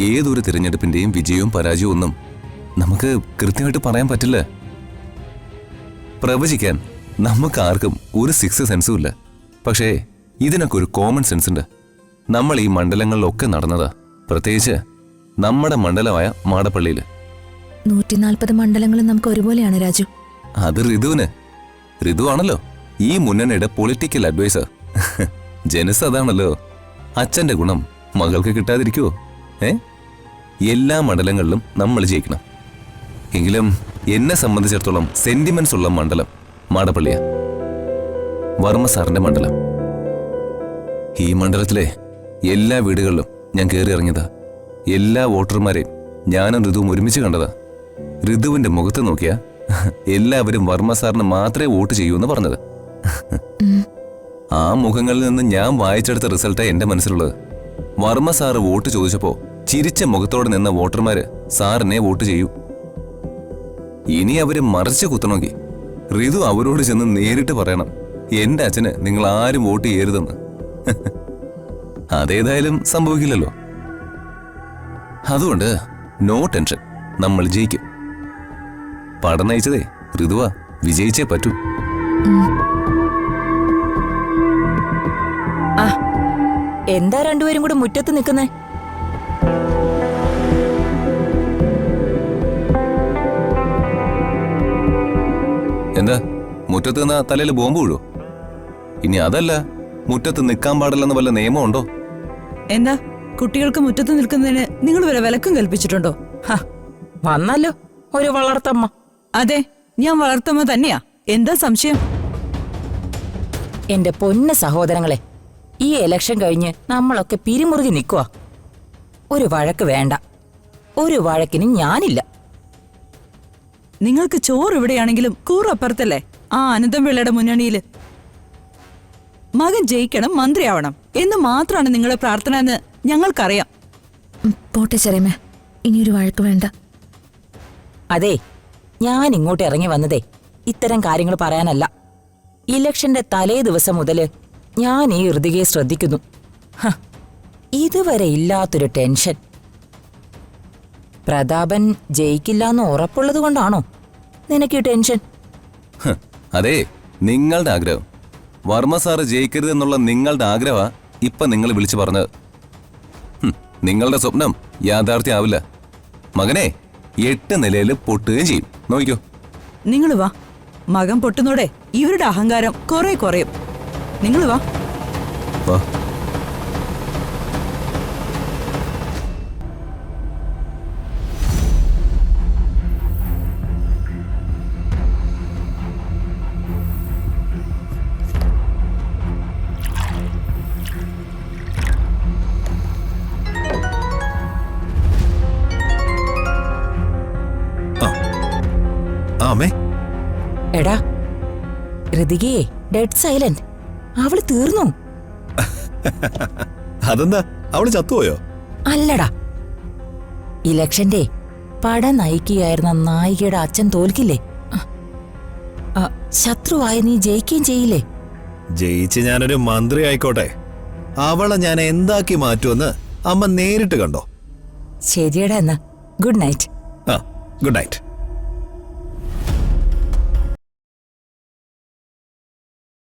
ഏതൊരു തിരഞ്ഞെടുപ്പിന്റെയും വിജയവും പരാജയവും ഒന്നും നമുക്ക് കൃത്യമായിട്ട് പറയാൻ പറ്റില്ല. പ്രവചിക്കാൻ നമുക്ക് ആർക്കും ഒരു സിക്സ് സെൻസും ഇല്ല. പക്ഷേ ഇതിനൊക്കെ ഒരു കോമൺ സെൻസ് ഉണ്ട്. നമ്മൾ ഈ മണ്ഡലങ്ങളിലൊക്കെ നടന്നതാ, പ്രത്യേകിച്ച് നമ്മുടെ മണ്ഡലമായ മാടപ്പള്ളിയിൽ. 140 മണ്ഡലങ്ങളും നമുക്ക് ഒരുപോലെയാണ് രാജു. അത് ഋതു ആണല്ലോ ഈ മുന്നണിയുടെ പൊളിറ്റിക്കൽ അഡ്വൈസർ. ജനസ് അതാണല്ലോ. അച്ഛന്റെ ഗുണം മകൾക്ക് കിട്ടാതിരിക്കുവോ? എല്ലാ മണ്ഡലങ്ങളിലും നമ്മൾ ജയിക്കണം. എങ്കിലും എന്നെ സംബന്ധിച്ചിടത്തോളം സെന്റിമെന്റ്സ് ഉള്ള മണ്ഡലം മാടപ്പള്ളിയ, വർമ്മ സാറിന്റെ മണ്ഡലം. ഈ മണ്ഡലത്തിലെ എല്ലാ വീടുകളിലും ഞാൻ കയറി ഇറങ്ങിയതാ. എല്ലാ വോട്ടർമാരെയും ഞാനും ഋതുവും ഒരുമിച്ച് കണ്ടതാ. ഋതുവിന്റെ മുഖത്ത് നോക്കിയാ എല്ലാവരും വർമ്മ സാറിന് മാത്രമേ വോട്ട് ചെയ്യൂ എന്ന് പറഞ്ഞത്. ആ മുഖങ്ങളിൽ നിന്ന് ഞാൻ വായിച്ചെടുത്ത റിസൾട്ടാ എന്റെ മനസ്സിലുള്ളത്. വർമ്മ സാറ് വോട്ട് ചോദിച്ചപ്പോ ചിരിച്ച മുഖത്തോടെ നിന്ന വോട്ടർമാര് സാറിനെ വോട്ട് ചെയ്യൂ. ഇനി അവര് മറിച്ച് കുത്തണമെങ്കിൽ ഋതു അവരോട് ചെന്ന് നേരിട്ട് പറയണം, എന്റെ അച്ഛന് നിങ്ങൾ ആരും വോട്ട് ചെയ്യരുതെന്ന്. അതേതായാലും സംഭവിക്കില്ലല്ലോ. അതുകൊണ്ട് നോ ടെൻഷൻ, നമ്മൾ ജയിക്കും. പടം നയിച്ചതേ ഋതുവാ, വിജയിച്ചേ പറ്റൂ. എന്താ രണ്ടുപേരും കൂടെ മുറ്റത്ത് നിൽക്കുന്നേ? എന്താ മുറ്റത്ത് നിന്നാ തലയിൽ ബോംബ് വീഴോ? ഇനി അതല്ല, മുറ്റത്ത് നിൽക്കാൻ പാടില്ലെന്ന് വല്ല നിയമമുണ്ടോ? എന്താ കുട്ടികൾക്ക് മുറ്റത്ത് നിൽക്കുന്നതിന് നിങ്ങൾ വരെ വിലക്കും കൽപ്പിച്ചിട്ടുണ്ടോ? വന്നല്ലോ ഒരു വളർത്തമ്മ. അതെ, ഞാൻ വളർത്തമ്മ തന്നെയാ. എന്താ സംശയം? എന്റെ പൊന്ന സഹോദരങ്ങളെ, ഈ ഇലക്ഷൻ കഴിഞ്ഞ് നമ്മളൊക്കെ പിരിമുറുകി നിൽക്കുക. ഒരു വഴക്ക് വേണ്ട, ഒരു വഴക്കിന് ഞാനില്ല. നിങ്ങൾക്ക് ചോറ് ഇവിടെയാണെങ്കിലും കൂറപ്പുറത്തല്ലേ ആ അനന്തംപിള്ളയുടെ മുന്നണിയില്. മകൻ ജയിക്കണം, മന്ത്രിയാവണം എന്ന് മാത്രമാണ് നിങ്ങളുടെ പ്രാർത്ഥന എന്ന് ഞങ്ങൾക്കറിയാം. പോട്ടെ ചെറിയമ്മ, ഇനിയൊരു വഴക്ക് വേണ്ട. അതെ, ഞാൻ ഇങ്ങോട്ട് ഇറങ്ങി വന്നതേ ഇത്തരം കാര്യങ്ങൾ പറയാനല്ല. ഇലക്ഷന്റെ തലേ ദിവസം മുതല് ഞാൻ ഈ ഋതികയെ ശ്രദ്ധിക്കുന്നു. ഇതുവരെ ഇല്ലാത്തൊരു ടെൻഷൻ. പ്രതാപൻ ജയിക്കില്ലാന്ന് ഉറപ്പുള്ളത് കൊണ്ടാണോ നിനക്ക് ഈ ടെൻഷൻ? അതെ, നിങ്ങളുടെ ആഗ്രഹം. വർമ്മ സാറ് ജയിക്കരുതെന്നുള്ള നിങ്ങളുടെ ആഗ്രഹ ഇപ്പൊ നിങ്ങൾ വിളിച്ചു പറഞ്ഞത്. നിങ്ങളുടെ സ്വപ്നം യാഥാർത്ഥ്യമാവില്ല. മകനെ 8 നിലയിൽ പൊട്ടുകയും ചെയ്യും, നോക്കിക്കോ. നിങ്ങൾ വാ, മകൻ പൊട്ടുന്നോടെ ഇവരുടെ അഹങ്കാരം കുറെ കുറയും. നിങ്ങൾ വാ. എടാ ഋതികയെ ഡെഡ് സൈലന്റ്. അവള് തീർന്നു. അതെന്താ, അവള് ചത്തുപോയോ? അല്ലടാ, ഇലക്ഷന്റെ പട നയിക്കുകയായിരുന്ന നായികയുടെ അച്ഛൻ തോൽക്കില്ലേ? ശത്രുവായ നീ ജയിക്കുകയും ചെയ്യില്ലേ? ജയിച്ച് ഞാനൊരു മന്ത്രി ആയിക്കോട്ടെ, അവളെ ഞാൻ എന്താക്കി മാറ്റുമെന്ന് അമ്മ നേരിട്ട് കണ്ടോ? ശരിയടാ, എന്നാ ഗുഡ് നൈറ്റ്. Good night.